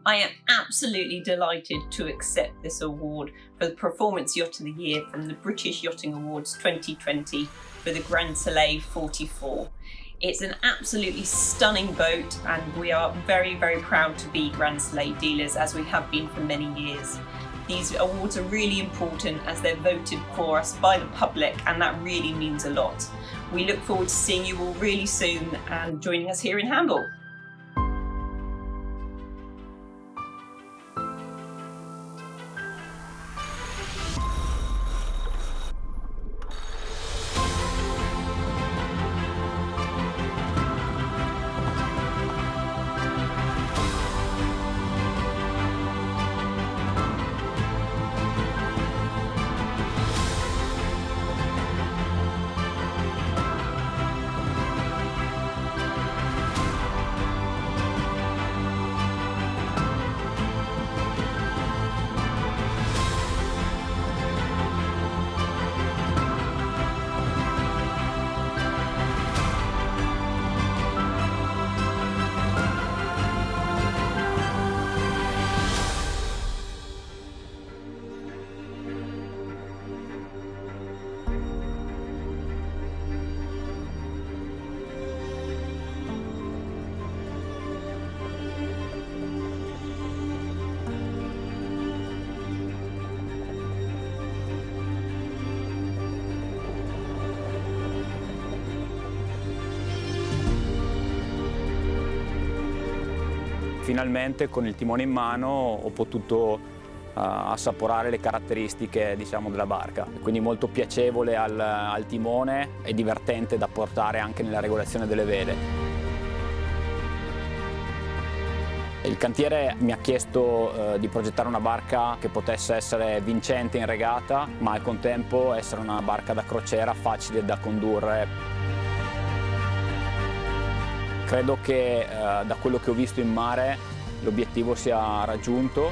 I am absolutely delighted to accept this award for the Performance Yacht of the Year from the British Yachting Awards 2020 for the Grand Soleil 44. It's an absolutely stunning boat, and we are very, very proud to be Grand Soleil dealers, as we have been for many years. These awards are really important as they're voted for us by the public, and that really means a lot. We look forward to seeing you all really soon and joining us here in Hamburg. Finalmente con il timone in mano ho potuto assaporare le caratteristiche, diciamo, della barca, quindi molto piacevole al timone e divertente da portare anche nella regolazione delle vele. Il cantiere mi ha chiesto di progettare una barca che potesse essere vincente in regata, ma al contempo essere una barca da crociera facile da condurre. Credo che da quello che ho visto in mare l'obiettivo sia raggiunto.